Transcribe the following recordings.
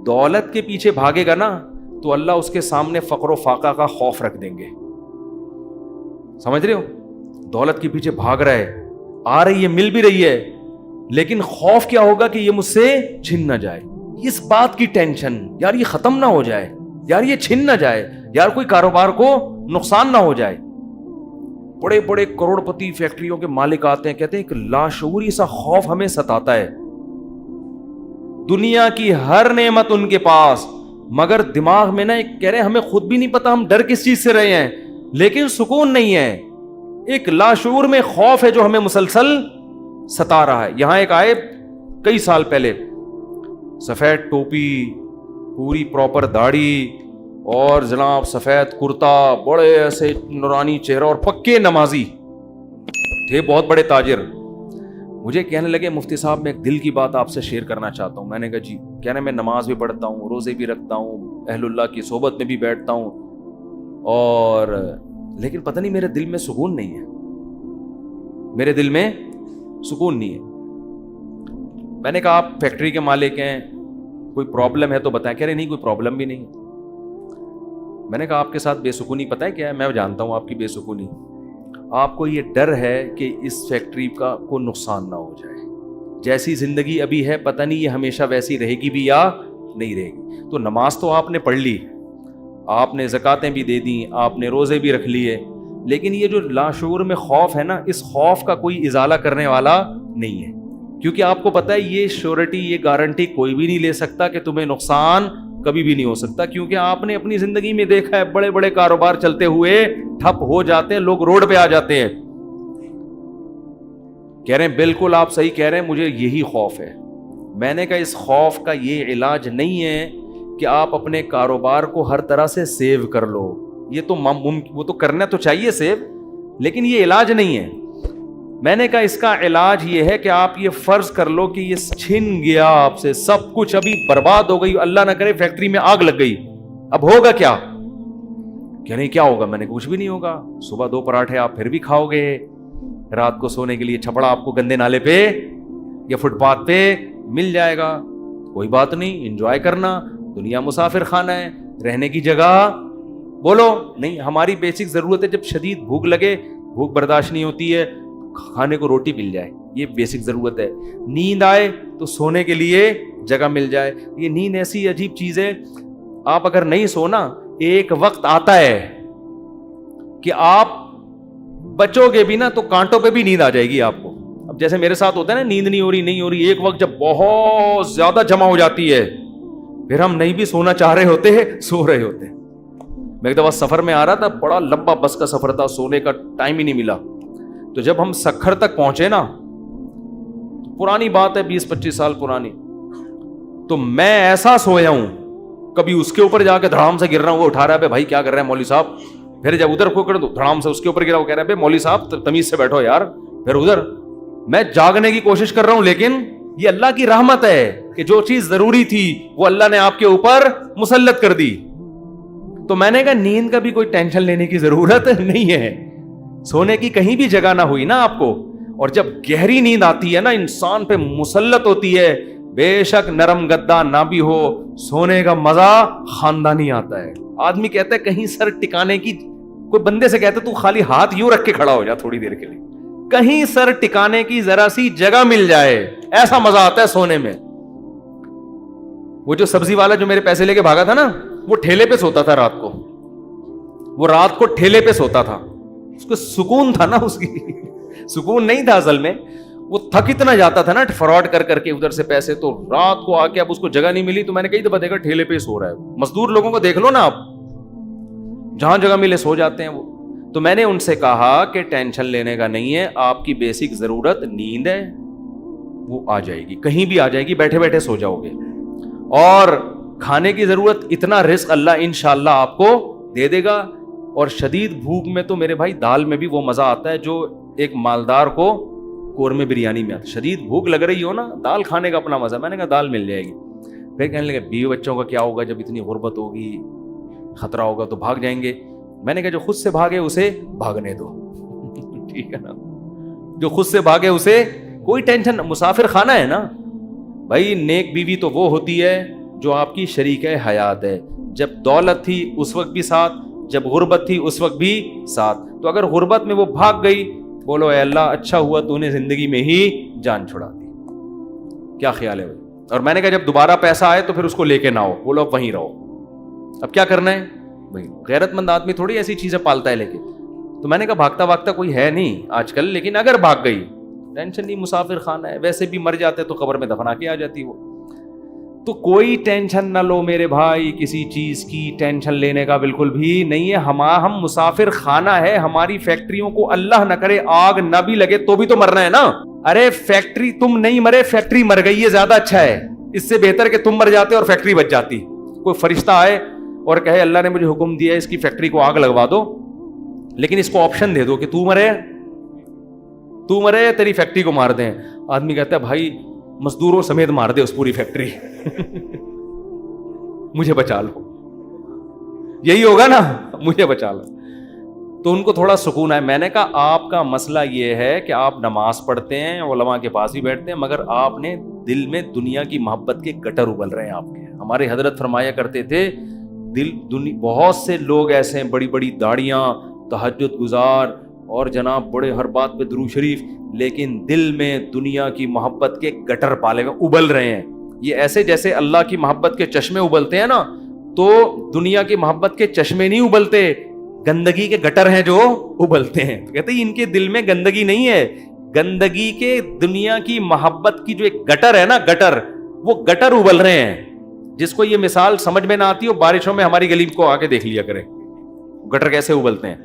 دولت کے پیچھے بھاگے گا نا تو اللہ اس کے سامنے فقر و فاقہ کا خوف رکھ دیں گے. سمجھ رہے ہو؟ دولت کے پیچھے بھاگ رہا ہے, آ رہی ہے, مل بھی رہی ہے, لیکن خوف کیا ہوگا کہ یہ مجھ سے چھن نہ جائے. اس بات کی ٹینشن, یار یہ ختم نہ ہو جائے, یار یہ چھن نہ جائے, یار کوئی کاروبار کو نقصان نہ ہو جائے. بڑے بڑے کروڑ پتی فیکٹریوں کے مالک آتے ہیں, کہتے ہیں کہ لاشعوری سا خوف ہمیں ستاتا ہے. دنیا کی ہر نعمت ان کے پاس, مگر دماغ میں نا کہہ رہے ہیں ہمیں خود بھی نہیں پتا ہم ڈر کس چیز سے رہے ہیں, لیکن سکون نہیں ہے. ایک لاشعور میں خوف ہے جو ہمیں مسلسل ستا رہا ہے. یہاں ایک آئے کئی سال پہلے, سفید ٹوپی, پوری پراپر داڑھی, اور جناب سفید کرتا, بڑے ایسے نورانی چہرہ, اور پکے نمازی تھے, بہت بڑے تاجر. مجھے کہنے لگے مفتی صاحب میں ایک دل کی بات آپ سے شیئر کرنا چاہتا ہوں. میں نے کہا جی. کہنے میں نماز بھی پڑھتا ہوں, روزے بھی رکھتا ہوں, اہل اللہ کی صحبت میں بھی بیٹھتا ہوں, اور لیکن پتہ نہیں میرے دل میں سکون نہیں ہے, میرے دل میں سکون نہیں ہے. میں نے کہا آپ فیکٹری کے مالک ہیں, کوئی پرابلم ہے تو بتائیں. کہہ رہے نہیں کوئی پرابلم بھی نہیں. میں نے کہا آپ کے ساتھ بے سکونی پتہ ہے کیا ہے؟ میں جانتا ہوں آپ کی بے سکونی, آپ کو یہ ڈر ہے کہ اس فیکٹری کا کوئی نقصان نہ ہو جائے. جیسی زندگی ابھی ہے پتہ نہیں یہ ہمیشہ ویسی رہے گی بھی یا نہیں رہے گی. تو نماز تو آپ نے پڑھ لی, آپ نے زکاتیں بھی دے دیں, آپ نے روزے بھی رکھ لیے, لیکن یہ جو لاشعور میں خوف ہے نا, اس خوف کا کوئی ازالہ کرنے والا نہیں ہے. کیونکہ آپ کو پتہ ہے یہ شیورٹی, یہ گارنٹی کوئی بھی نہیں لے سکتا کہ تمہیں نقصان کبھی بھی نہیں ہو سکتا. کیونکہ آپ نے اپنی زندگی میں دیکھا ہے بڑے بڑے کاروبار چلتے ہوئے ٹھپ ہو جاتے ہیں, لوگ روڈ پہ آ جاتے ہیں. کہہ رہے ہیں بالکل آپ صحیح کہہ رہے ہیں, مجھے یہی خوف ہے. میں نے کہا اس خوف کا یہ علاج نہیں ہے کہ آپ اپنے کاروبار کو ہر طرح سے سیو کر لو. یہ تو وہ تو کرنا تو چاہیے سیو, لیکن یہ علاج نہیں ہے. میں نے کہا اس کا علاج یہ ہے کہ آپ یہ فرض کر لو کہ یہ چھن گیا آپ سے سب کچھ, ابھی برباد ہو گئی, اللہ نہ کرے فیکٹری میں آگ لگ گئی, اب ہوگا کیا؟ کہ نہیں کیا ہوگا؟ میں نے کچھ بھی نہیں ہوگا. صبح 2 پراٹھے آپ پھر بھی کھاؤ گے, رات کو سونے کے لیے چھپڑا آپ کو گندے نالے پہ یا فٹ پاتھ پہ مل جائے گا, کوئی بات نہیں, انجوائے کرنا. دنیا مسافر خانہ ہے, رہنے کی جگہ بولو نہیں. ہماری بیسک ضرورت ہے, جب شدید بھوک لگے, بھوک برداشت نہیں ہوتی ہے, کھانے کو روٹی مل جائے, یہ بیسک ضرورت ہے. نیند آئے تو سونے کے لیے جگہ مل جائے. یہ نیند ایسی عجیب چیز ہے, آپ اگر نہیں سونا, ایک وقت آتا ہے کہ آپ بچو گے بھی نا تو کانٹوں پہ بھی نیند آ جائے گی آپ کو. اب جیسے میرے ساتھ ہوتا ہے نا, نیند نہیں ہو رہی, ایک وقت جب بہت زیادہ جمع ہو جاتی ہے, پھر ہم نہیں بھی سونا چاہ رہے ہوتے ہیں, سو رہے ہوتے ہیں. میں ایک دفعہ سفر میں آ رہا تھا, بڑا لمبا بس کا سفر تھا, سونے کا ٹائم ہی نہیں ملا. تو جب ہم سکھر تک پہنچے نا, پرانی بات ہے 20-25 سال پرانی, تو میں ایسا سویا ہوں, کبھی اس کے اوپر جا کے دھڑام سے گر رہا ہوں, وہ اٹھا رہا ہے بھائی کیا کر رہے ہیں مولوی صاحب, پھر جب ادھر کو کر دو دھڑام سے اس کے اوپر گرا, وہ کہہ رہا ہے مولوی صاحب تمیز سے بیٹھو یار, پھر ادھر. میں جاگنے کی کوشش کر رہا ہوں, لیکن یہ اللہ کی رحمت ہے کہ جو چیز ضروری تھی وہ اللہ نے آپ کے اوپر مسلط کر دی. تو میں نے کہا نیند کا بھی کوئی ٹینشن لینے کی ضرورت نہیں ہے, سونے کی کہیں بھی جگہ نہ ہوئی نا آپ کو. اور جب گہری نیند آتی ہے نا, انسان پہ مسلط ہوتی ہے, بے شک نرم گدا نہ بھی ہو, سونے کا مزہ خاندانی آتا ہے. آدمی کہتا ہے کہیں سر ٹکانے کی, کوئی بندے سے کہتا ہے تو خالی ہاتھ یوں رکھ کے کھڑا ہو جا تھوڑی دیر کے لیے, کہیں سر ٹکانے کی ذرا سی جگہ مل جائے, ایسا مزہ آتا ہے سونے میں. وہ جو سبزی والا جو میرے پیسے لے کے بھاگا تھا نا, وہ ٹھیلے پہ سوتا تھا رات کو, وہ رات کو ٹھیلے پہ سوتا تھا. اس کو سکون تھا نا, اس کی سکون نہیں تھا اصل میں, وہ تھک اتنا جاتا تھا نا فراڈ کر کر کے ادھر سے پیسے, تو رات کو آ کے اب اس کو جگہ نہیں ملی, تو میں نے کئی دفعہ دیکھا ٹھیلے پہ سو رہا ہے. مزدور لوگوں کو دیکھ لو نا آپ, جہاں جگہ ملے سو جاتے ہیں وہ. تو میں نے ان سے کہا کہ ٹینشن لینے کا نہیں ہے, آپ کی بیسک ضرورت نیند ہے, وہ آ جائے گی, کہیں بھی آ جائے گی, بیٹھے بیٹھے سو جاؤ گے. اور کھانے کی ضرورت, اتنا رزق اللہ انشاءاللہ آپ کو دے دے گا. اور شدید بھوک میں تو میرے بھائی دال میں بھی وہ مزہ آتا ہے جو ایک مالدار کو قورمے بریانی میں آتا ہے. شدید بھوک لگ رہی ہو نا, دال کھانے کا اپنا مزہ. میں نے کہا دال مل جائے گی. پھر کہنے لگے بیوی بچوں کا کیا ہوگا, جب اتنی غربت ہوگی, خطرہ ہوگا تو بھاگ جائیں گے. میں نے کہا جو خود سے بھاگے اسے بھاگنے دو, ٹھیک ہے نا, جو خود سے بھاگے اسے کوئی ٹینشن. مسافر خانہ ہے نا بھائی, نیک بیوی تو وہ ہوتی ہے جو آپ کی شریک حیات ہے. جب دولت تھی اس وقت بھی ساتھ, جب غربت تھی اس وقت بھی ساتھ. تو اگر غربت میں وہ بھاگ گئی, بولو اے اللہ اچھا ہوا تو نے زندگی میں ہی جان چھڑا دی. کیا خیال ہے بھائی؟ اور میں نے کہا جب دوبارہ پیسہ آئے تو پھر اس کو لے کے نہ ہو, بولو اب وہیں رہو. اب کیا کرنا ہے بھائی؟ غیرت مند آدمی تھوڑی ایسی چیزیں پالتا ہے. لیکن تو میں نے کہا بھاگتا بھاگتا کوئی ہے نہیں آج کل, لیکن اگر بھاگ گئی ٹینشن نہیں, مسافر خانہ ہے, ویسے بھی مر جاتے تو قبر میں دفنا کے آ جاتی وہ. تو کوئی ٹینشن نہ لو میرے بھائی, کسی چیز کی ٹینشن لینے کا بالکل بھی نہیں ہے. ہم مسافر خانہ ہے, ہماری فیکٹریوں کو اللہ نہ کرے آگ نہ بھی لگے تو بھی تو مرنا ہے نا. ارے فیکٹری تم نہیں مرے, فیکٹری مر گئی, یہ زیادہ اچھا ہے. اس سے بہتر کہ تم مر جاتے اور فیکٹری بچ جاتی. کوئی فرشتہ آئے اور کہے اللہ نے مجھے حکم دیا ہے اس کی فیکٹری کو آگ لگوا دو, لیکن اس کو آپشن دے دو کہ تو مرے تیری فیکٹری کو مار دیں. آدمی کہتا ہے بھائی مزدوروں سمیت مار دے اس پوری فیکٹری مجھے بچا لو. یہی ہوگا نا, مجھے بچا لو. تو ان کو تھوڑا سکون ہے. میں نے کہا آپ کا مسئلہ یہ ہے کہ آپ نماز پڑھتے ہیں, علماء کے پاس بھی بیٹھتے ہیں, مگر آپ نے دل میں دنیا کی محبت کے گٹر ابل رہے ہیں آپ کے. ہمارے حضرت فرمایا کرتے تھے بہت سے لوگ ایسے ہیں, بڑی بڑی داڑیاں, تہجد گزار اور جناب بڑے ہر بات پہ درود شریف, لیکن دل میں دنیا کی محبت کے گٹر پالے ہوئے ابل رہے ہیں. یہ ایسے جیسے اللہ کی محبت کے چشمے ابلتے ہیں نا, تو دنیا کی محبت کے چشمے نہیں ابلتے, گندگی کے گٹر ہیں جو ابلتے ہیں. کہتے ہیں ان کے دل میں گندگی نہیں ہے, گندگی کے دنیا کی محبت کی جو ایک گٹر ہے نا, گٹر, وہ گٹر ابل رہے ہیں. جس کو یہ مثال سمجھ میں نہ آتی ہو, بارشوں میں ہماری گلی کو آ کے دیکھ لیا کرے گٹر کیسے ابلتے ہیں,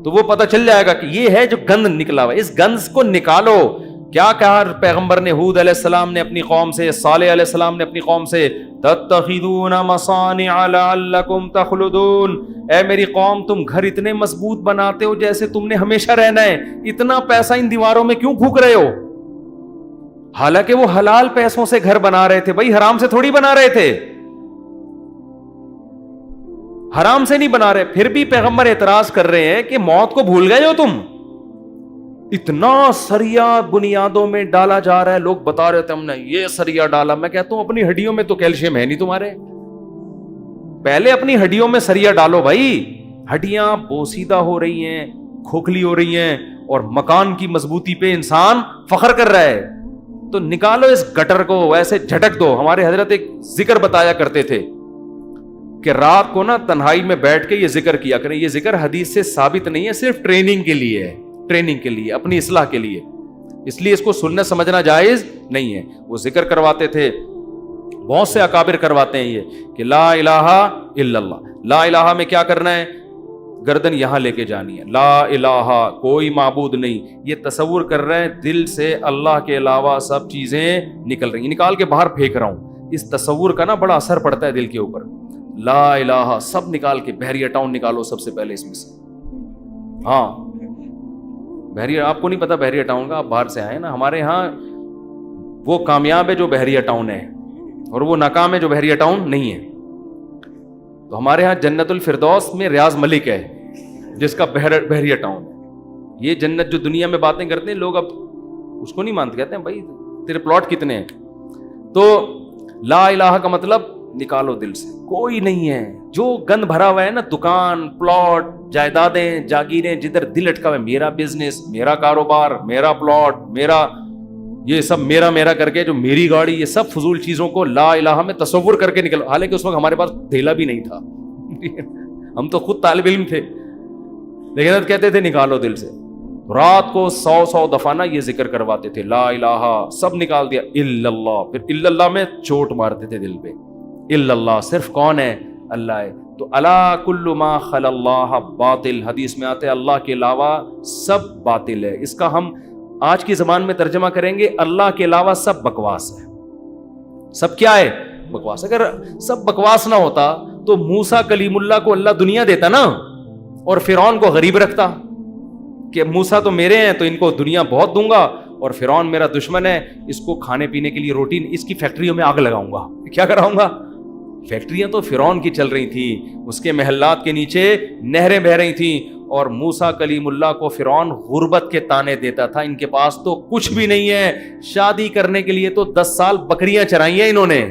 تو وہ پتہ چل جائے گا کہ یہ ہے جو گند نکلا ہوا ہے. اس گند کو نکالو. کیا کہا پیغمبر نے ہود علیہ السلام نے اپنی قوم سے, صالح علیہ السلام نے اپنی قوم سے, تتخذون مصانع لعلکم تخلدون, اے میری قوم تم گھر اتنے مضبوط بناتے ہو جیسے تم نے ہمیشہ رہنا ہے, اتنا پیسہ ان دیواروں میں کیوں پھونک رہے ہو؟ حالانکہ وہ حلال پیسوں سے گھر بنا رہے تھے بھائی, حرام سے تھوڑی بنا رہے تھے, حرام سے نہیں بنا رہے. پھر بھی پیغمبر اعتراض کر رہے ہیں کہ موت کو بھول گئے ہو تم, اتنا سریا بنیادوں میں ڈالا جا رہا ہے. لوگ بتا رہے تھے ہم نے یہ سریا ڈالا. میں کہتا ہوں اپنی ہڈیوں میں تو کیلشیم ہے نہیں تمہارے, پہلے اپنی ہڈیوں میں سریا ڈالو بھائی. ہڈیاں بوسیدہ ہو رہی ہیں, کھوکھلی ہو رہی ہیں, اور مکان کی مضبوطی پہ انسان فخر کر رہا ہے. تو نکالو اس گٹر کو, ایسے جھٹک دو. ہمارے حضرت ایک ذکر بتایا کرتے تھے کہ رات کو نا تنہائی میں بیٹھ کے یہ ذکر کیا کریں. یہ ذکر حدیث سے ثابت نہیں ہے, صرف ٹریننگ کے لیے ہے, ٹریننگ کے لیے, اپنی اصلاح کے لیے. اس لیے اس کو سننا سمجھنا جائز نہیں ہے. وہ ذکر کرواتے تھے, بہت سے اکابر کرواتے ہیں یہ کہ لا الہ الا اللہ. لا الہ میں کیا کرنا ہے؟ گردن یہاں لے کے جانی ہے. لا الہ, کوئی معبود نہیں. یہ تصور کر رہے ہیں دل سے اللہ کے علاوہ سب چیزیں نکل رہی ہیں, نکال کے باہر پھینک رہا ہوں. اس تصور کا نا بڑا اثر پڑتا ہے دل کے اوپر. لا الہ سب نکال کے, بحریہ ٹاؤن نکالو سب سے پہلے اس میں سے. ہاں بحریہ, آپ کو نہیں پتا بحریہ ٹاؤن کا, آپ باہر سے آئے نا. ہمارے ہاں وہ کامیاب ہے جو بحریہ ٹاؤن ہے, اور وہ ناکام ہے جو بحریہ ٹاؤن نہیں ہے. تو ہمارے ہاں جنت الفردوس میں ریاض ملک ہے جس کا بحریہ ٹاؤن ہے. یہ جنت جو دنیا میں باتیں کرتے ہیں لوگ, اب اس کو نہیں مانتے, کہتے ہیں بھائی تیرے پلاٹ کتنے ہیں. تو لا الہ کا مطلب نکالو دل سے, کوئی نہیں ہے. جو گند بھرا ہوا ہے نا, دکان, پلاٹ, جائیدادیں, جاگیریں, جدھر دل اٹکا ہوا ہے, میرا بزنس, میرا کاروبار, میرا پلاٹ, میرا یہ سب میرا کر کے, جو میری گاڑی, یہ سب فضول چیزوں کو لا الہ میں تصور کر کے نکلو. حالانکہ اس وقت ہمارے پاس دھیلا بھی نہیں تھا ہم تو خود طالب علم تھے, لیکن کہتے تھے نکالو دل سے. رات کو 100 دفعہ نا یہ ذکر کرواتے تھے, لا الہ, سب نکال دیا, الا اللہ. پھر الا اللہ میں چوٹ مارتے تھے دل پہ. الا اللہ, صرف کون ہے؟ اللہ ہے. تو الا کل ما خل اللہ باطل, حدیث میں آتے اللہ کے علاوہ سب باطل ہے. اس کا ہم آج کی زبان میں ترجمہ کریں گے, اللہ کے علاوہ سب بکواس ہے. سب کیا ہے؟ بکواس. اگر سب بکواس نہ ہوتا تو موسیٰ کلیم اللہ کو اللہ دنیا دیتا نا, اور فرعون کو غریب رکھتا کہ موسیٰ تو میرے ہیں تو ان کو دنیا بہت دوں گا, اور فرعون میرا دشمن ہے, اس کو کھانے پینے کے لیے روٹی, اس کی فیکٹریوں میں آگ لگاؤں گا. کیا کراؤں گا؟ فیکٹریاں تو فرعون کی چل رہی تھیں, اس کے محلات کے نیچے نہریں بہ رہی تھیں, اور موسیٰ کلیم اللہ کو فرعون غربت کے تانے دیتا تھا. ان کے پاس تو کچھ بھی نہیں ہے, شادی کرنے کے لیے تو 10 سال بکریاں چرائی ہیں انہوں نے,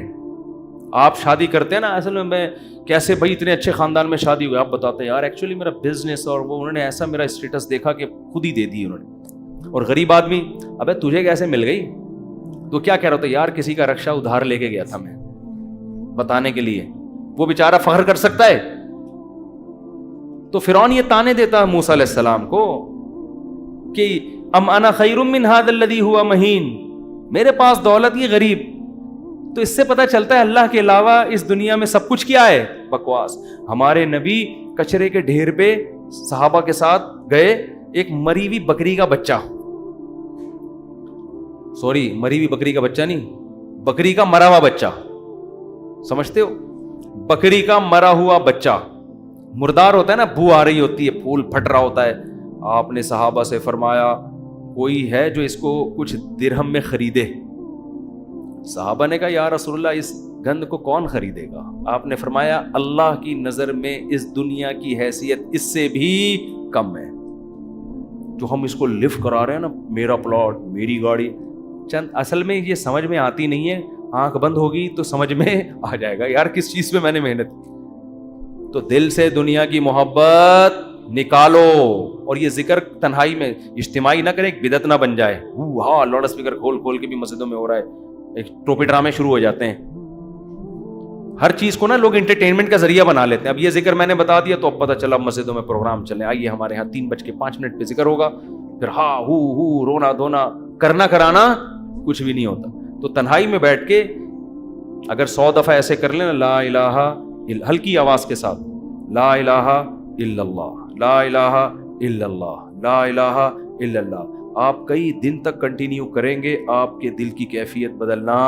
آپ شادی کرتے ہیں نا, اصل میں کیسے بھائی اتنے اچھے خاندان میں شادی ہوئی, آپ بتاتے ہیں یار ایکچولی میرا بزنس, اور وہ انہوں نے ایسا میرا اسٹیٹس دیکھا کہ خود ہی دے دی انہوں نے. اور غریب آدمی, ابے تجھے کیسے مل گئی, تو کیا کہہ رہا تھا یار کسی کا رکشہ ادھار لے کے گیا تھا میں بتانے کے لیے, وہ بیچارہ فخر کر سکتا ہے. تو فرعون یہ تانے دیتا ہے موسیٰ علیہ السلام کو کہ ام انا خیر من ھذا الذی ھوا مہین, میرے پاس دولت, یہ غریب. تو اس سے پتہ چلتا ہے اللہ کے علاوہ اس دنیا میں سب کچھ کیا ہے, بکواس. ہمارے نبی کچرے کے ڈھیر پہ صحابہ کے ساتھ گئے, ایک مری ہوئی بکری کا بچہ, سوری مری ہوئی بکری کا بچہ نہیں, بکری کا مرا ہوا بچہ, سمجھتے ہو, بکری کا مرا ہوا بچہ, مردار ہوتا ہے نا, بو آ رہی ہوتی ہے, پھول پھٹ رہا ہوتا ہے. آپ نے صحابہ سے فرمایا کوئی ہے جو اس کو کچھ درہم میں خریدے؟ صحابہ نے کہا یا رسول اللہ اس گند کو کون خریدے گا؟ آپ نے فرمایا اللہ کی نظر میں اس دنیا کی حیثیت اس سے بھی کم ہے. جو ہم اس کو لفٹ کرا رہے ہیں نا, میرا پلاٹ, میری گاڑی, چند اصل میں یہ سمجھ میں آتی نہیں ہے. آنکھ بند ہوگی تو سمجھ میں آ جائے گا یار کس چیز پہ میں نے محنت کی. تو دل سے دنیا کی محبت نکالو, اور یہ ذکر تنہائی میں اجتماعی نہ کریں, ایک بدعت نہ بن جائے. ہاں لاؤڈ اسپیکر کھول کھول کے بھی مسجدوں میں ہو رہا ہے, ایک ٹوپی ڈرامے شروع ہو جاتے ہیں. ہر چیز کو نا لوگ انٹرٹینمنٹ کا ذریعہ بنا لیتے ہیں. اب یہ ذکر میں نے بتا دیا تو اب پتہ چلا مسجدوں میں پروگرام چلے, آئیے ہمارے یہاں 3:05 پہ ذکر ہوگا, پھر ہاں ہو رونا دھونا کرنا کرانا کچھ بھی نہیں ہوتا. تو تنہائی میں بیٹھ کے اگر 100 دفعہ ایسے کر لیں, لا الہ, ہلکی آواز کے ساتھ, لا الہ الا اللہ, لا الہ الا اللہ, لا الہ الا اللہ, آپ کئی دن تک کنٹینیو کریں گے, آپ کے دل کی کیفیت بدلنا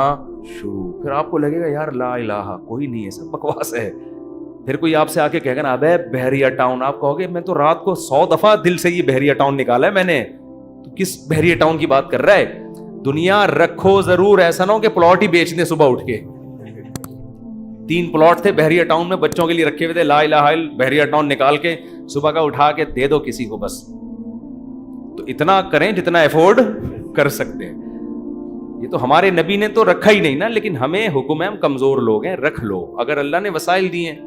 شروع. پھر آپ کو لگے گا یار لا الہ کوئی نہیں ہے, سب بکواس ہے. پھر کوئی آپ سے آ کے کہے گا نا ابے بحریہ ٹاؤن, آپ کہو گے میں تو رات کو 100 دفعہ دل سے یہ بحریہ ٹاؤن نکالا ہے میں نے, تو کس بحریہ ٹاؤن کی بات کر رہا ہے. دنیا رکھو ضرور, ایسا نہ ہو کہ پلاٹ ہی بیچ دیں صبح اٹھ کے. 3 پلاٹ تھے بحریہ ٹاؤن میں, بچوں کے لیے رکھے ہوئے تھے, لا الہ الا بحریہ ٹاؤن نکال کے صبح کا اٹھا کے دے دو کسی کو بس. تو اتنا کریں جتنا افورڈ کر سکتے ہیں. یہ تو ہمارے نبی نے تو رکھا ہی نہیں نا, لیکن ہمیں حکم ہے, ہم کمزور لوگ ہیں, رکھ لو. اگر اللہ نے وسائل دیے ہیں,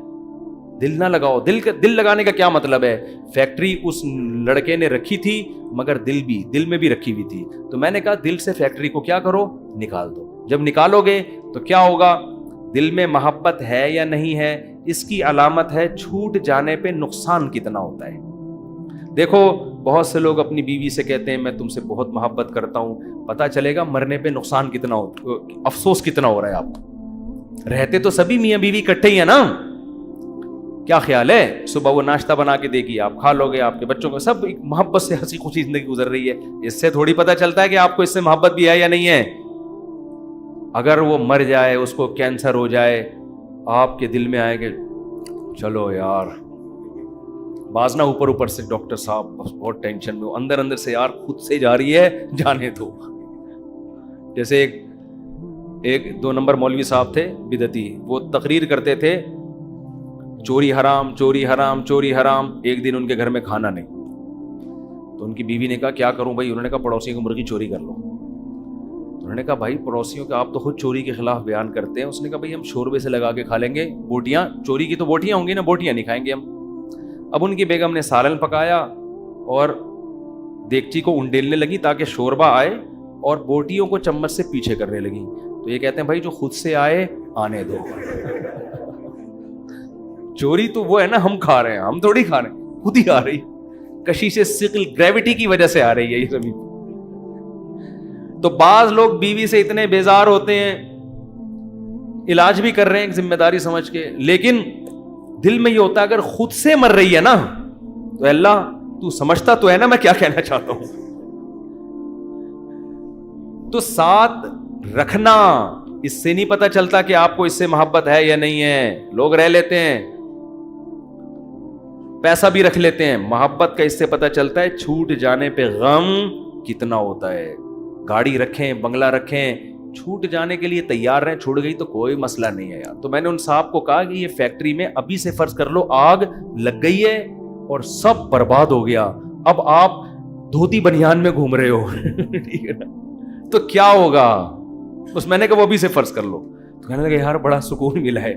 دل نہ لگاؤ. دل لگانے کا کیا مطلب ہے؟ فیکٹری اس لڑکے نے رکھی تھی مگر دل میں بھی رکھی ہوئی تھی, تو میں نے کہا دل سے فیکٹری کو کیا کرو, نکال دو. جب نکالو گے تو کیا ہوگا؟ دل میں محبت ہے یا نہیں ہے, اس کی علامت ہے چھوٹ جانے پہ نقصان کتنا ہوتا ہے. دیکھو بہت سے لوگ اپنی بیوی سے کہتے ہیں میں تم سے بہت محبت کرتا ہوں, پتہ چلے گا مرنے پہ نقصان کتنا ہوتا, افسوس کتنا ہو رہا ہے آپ کو. رہتے تو سبھی میاں بیوی اکٹھے ہی ہیں نا, کیا خیال ہے صبح وہ ناشتہ بنا کے دے گی, آپ کھا لو گے, آپ کے بچوں کو, سب محبت سے ہنسی خوشی زندگی گزر رہی ہے. اس سے تھوڑی پتہ چلتا ہے کہ آپ کو اس سے محبت بھی ہے یا نہیں ہے. اگر وہ مر جائے, اس کو کینسر ہو جائے, آپ کے دل میں آئے کہ چلو یار, بعض نہ اوپر سے ڈاکٹر صاحب بہت ٹینشن میں ہو, اندر سے یار خود سے جا رہی ہے, جانے دو. جیسے ایک 2 نمبر مولوی صاحب تھے بدعتی, وہ تقریر کرتے تھے چوری حرام, چوری حرام, چوری حرام. ایک دن ان کے گھر میں کھانا نہیں, تو ان کی بیوی نے کہا کیا کروں بھائی؟ انہوں نے کہا پڑوسیوں کی مرغی چوری کر لو. انہوں نے کہا بھائی پڑوسیوں کے, آپ تو خود چوری کے خلاف بیان کرتے ہیں. اس نے کہا بھائی ہم شوربے سے لگا کے کھا لیں گے, بوٹیاں, چوری کی تو بوٹیاں ہوں گی نا, بوٹیاں نہیں کھائیں گے ہم. اب ان کی بیگم نے سالن پکایا اور دیگچی کو انڈیلنے لگی تاکہ شوربہ آئے, اور بوٹیوں کو چمچ سے پیچھے کرنے لگی. تو یہ کہتے ہیں بھائی جو خود سے آئے آنے دو. چوری تو وہ ہے نا ہم کھا رہے ہیں, ہم تھوڑی کھا رہے ہیں, خود ہی آ رہی. کشش ثقل, گریوٹی کی وجہ سے آ رہی ہے یہ زمین. تو بعض لوگ بیوی سے اتنے بیزار ہوتے ہیں, علاج بھی کر رہے ہیں ایک ذمہ داری سمجھ کے, لیکن دل میں یہ ہوتا ہے اگر خود سے مر رہی ہے نا تو اللہ تو سمجھتا تو ہے نا میں کیا کہنا چاہتا ہوں. تو ساتھ رکھنا, اس سے نہیں پتا چلتا کہ آپ کو اس سے محبت ہے یا نہیں ہے. لوگ رہ لیتے ہیں, پیسہ بھی رکھ لیتے ہیں, محبت کا اس سے پتا چلتا ہے چھوٹ جانے پہ غم کتنا ہوتا ہے. گاڑی رکھیں, بنگلہ رکھیں, چھوٹ جانے کے لیے تیار رہیں, چھوٹ گئی تو کوئی مسئلہ نہیں ہے یار. تو میں نے ان صاحب کو کہا کہ یہ فیکٹری میں ابھی سے فرض کر لو آگ لگ گئی ہے اور سب برباد ہو گیا, اب آپ دھوتی بنیان میں گھوم رہے ہو ٹھیک ہے نا, تو کیا ہوگا؟ اس میں نے کہا وہ ابھی سے فرض کر لو. تو کہنے لگے یار بڑا سکون ملا ہے.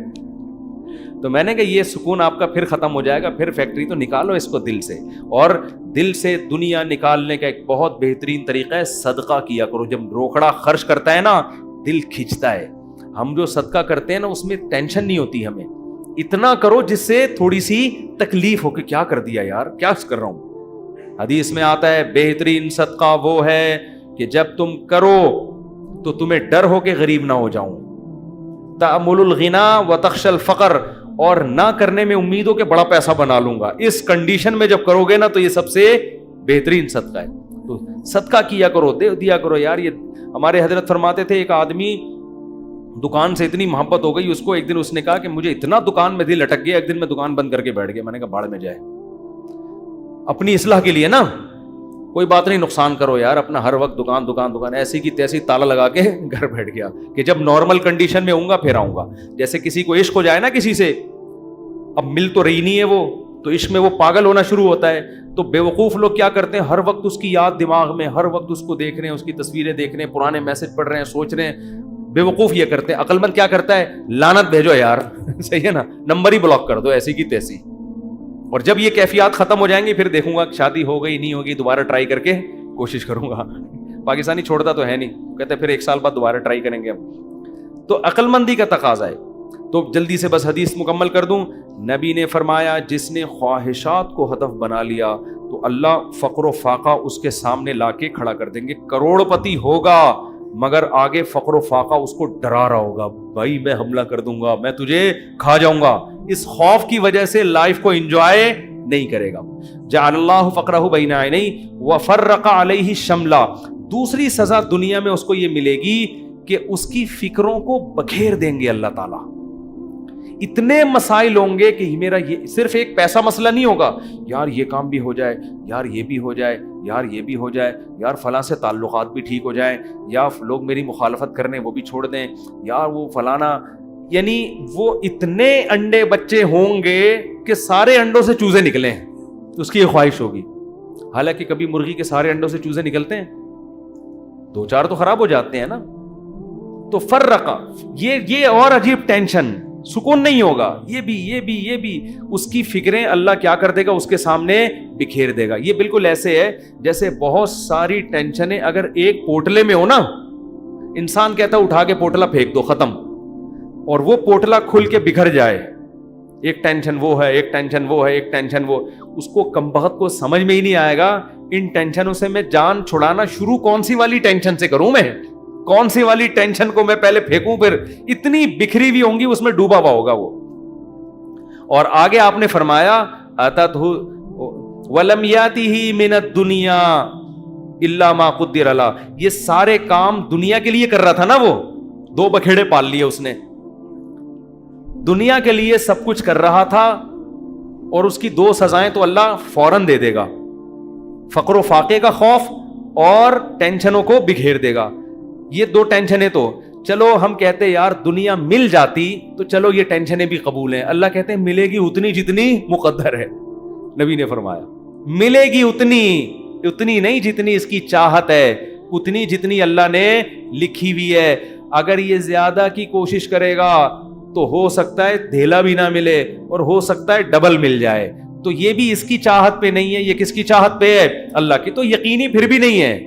تو میں نے کہا یہ سکون آپ کا پھر ختم ہو جائے گا, پھر فیکٹری تو نکالو اس کو دل سے. اور دل سے دنیا نکالنے کا ایک بہت بہترین طریقہ ہے صدقہ کیا کرو. جب روکڑا خرچ کرتا ہے نا دل کھنچتا ہے. ہم جو صدقہ کرتے ہیں نا اس میں ٹینشن نہیں ہوتی ہمیں. اتنا کرو جس سے تھوڑی سی تکلیف ہو کہ کیا کر دیا یار, کیا کر رہا ہوں. حدیث میں آتا ہے بہترین صدقہ وہ ہے کہ جب تم کرو تو تمہیں ڈر ہو کہ غریب نہ ہو جاؤں. تأمل الغنا وتخشى الفقر, اور نہ کرنے میں امید ہو کہ بڑا پیسہ بنا لوں گا. اس کنڈیشن میں جب کرو گے نا تو یہ سب سے بہترین صدقہ ہے. تو صدقہ کیا کرو, دیا کرو یار. یہ ہمارے حضرت فرماتے تھے ایک آدمی دکان سے اتنی محبت ہو گئی اس کو, ایک دن اس نے کہا کہ مجھے اتنا دکان میں دل اٹک گیا, ایک دن میں دکان بند کر کے بیٹھ گیا. میں نے کہا باڑ میں جائے, اپنی اصلاح کے لیے نا, کوئی بات نہیں نقصان کرو یار اپنا, ہر وقت دکان دکان دکان ایسی کی تیسی تالا لگا کے گھر بیٹھ گیا کہ جب نارمل کنڈیشن میں ہوں گا پھر آؤں گا. جیسے کسی کو عشق ہو جائے نا کسی سے, اب مل تو رہی نہیں ہے وہ, تو عشق میں وہ پاگل ہونا شروع ہوتا ہے. تو بیوقوف لوگ کیا کرتے ہیں, ہر وقت اس کی یاد دماغ میں, ہر وقت اس کو دیکھ رہے ہیں, اس کی تصویریں دیکھ رہے ہیں, پرانے میسج پڑھ رہے ہیں, سوچ رہے ہیں. بیوقوف یہ کرتے ہیں. عقل مند کیا کرتا ہے, لعنت بھیجو یار صحیح ہے نا, نمبر ہی بلاک کر دو ایسی کی تیسی. اور جب یہ کیفیات ختم ہو جائیں گی پھر دیکھوں گا شادی ہو گئی نہیں ہوگی, دوبارہ ٹرائی کر کے کوشش کروں گا. پاکستانی چھوڑتا تو ہے نہیں, کہتے پھر 1 سال بعد دوبارہ ٹرائی کریں گے. اب تو عقل مندی کا تقاضا ہے. تو جلدی سے بس حدیث مکمل کر دوں. نبی نے فرمایا جس نے خواہشات کو ہدف بنا لیا تو اللہ فقر و فاقہ اس کے سامنے لا کے کھڑا کر دیں گے. کروڑ پتی ہوگا مگر آگے فقر و فاقہ اس کو ڈرا رہا ہوگا, بھائی میں حملہ کر دوں گا, میں تجھے کھا جاؤں گا. اس خوف کی وجہ سے لائف کو انجوائے نہیں کرے گا. جعل اللہ فقرہ بین عینیہ وفرق علیہ شملہ. دوسری سزا دنیا میں اس کو یہ ملے گی کہ اس کی فکروں کو بکھیر دیں گے اللہ تعالیٰ. اتنے مسائل ہوں گے کہ میرا یہ صرف ایک پیسہ مسئلہ نہیں ہوگا, یار یہ کام بھی ہو جائے, یار یہ بھی ہو جائے, یار یہ بھی ہو جائے, یار فلاں سے تعلقات بھی ٹھیک ہو جائیں, یا لوگ میری مخالفت کرنے وہ بھی چھوڑ دیں, یار وہ فلانا. یعنی وہ اتنے انڈے بچے ہوں گے کہ سارے انڈوں سے چوزے نکلیں, اس کی یہ خواہش ہوگی. حالانکہ کبھی مرغی کے سارے انڈوں سے چوزے نکلتے ہیں, 2-4 تو خراب ہو جاتے ہیں نا. تو فرقہ یہ اور عجیب ٹینشن, سکون نہیں ہوگا. یہ بھی اس کی فکریں اللہ کیا کر دے گا, اس کے سامنے بکھیر دے گا. یہ بالکل ایسے ہے جیسے بہت ساری ٹینشنیں اگر ایک پوٹلے میں ہو نا, انسان کہتا ہے اٹھا کے پوٹلا پھینک دو, ختم. اور وہ پوٹلا کھل کے بکھر جائے, ایک ٹینشن وہ ہے, ایک ٹینشن وہ ہے, ایک ٹینشن وہ, اس کو کمبخت کو سمجھ میں ہی نہیں آئے گا ان ٹینشنوں سے میں جان چھڑانا شروع کون سی والی ٹینشن سے کروں, میں کون سی والی ٹینشن کو میں پہلے پھینکوں, پھر اتنی بکھری ہوئی ہوں گی اس میں ڈوبا ہوا ہوگا وہ. اور آگے آپ نے فرمایا اتتہ ولم یاتہ من الدنیا الا ما قدر له. یہ سارے کام دنیا کے لیے کر رہا تھا نا, وہ 2 بکھیڑے پال لیے اس نے, دنیا کے لیے سب کچھ کر رہا تھا, اور اس کی 2 سزائیں تو اللہ فوراً دے دے گا, فقر و فاقے کا خوف اور ٹینشنوں کو بکھیر دے گا. یہ 2 ٹینشنیں تو چلو ہم کہتے یار دنیا مل جاتی تو چلو یہ ٹینشنیں بھی قبول ہیں. اللہ کہتے ہیں ملے گی اتنی جتنی مقدر ہے. نبی نے فرمایا ملے گی اتنی نہیں جتنی اس کی چاہت ہے, اتنی جتنی اللہ نے لکھی ہوئی ہے. اگر یہ زیادہ کی کوشش کرے گا تو ہو سکتا ہے دھیلا بھی نہ ملے, اور ہو سکتا ہے ڈبل مل جائے. تو یہ بھی اس کی چاہت پہ نہیں ہے, یہ کس کی چاہت پہ ہے, اللہ کی. تو یقینی پھر بھی نہیں ہے,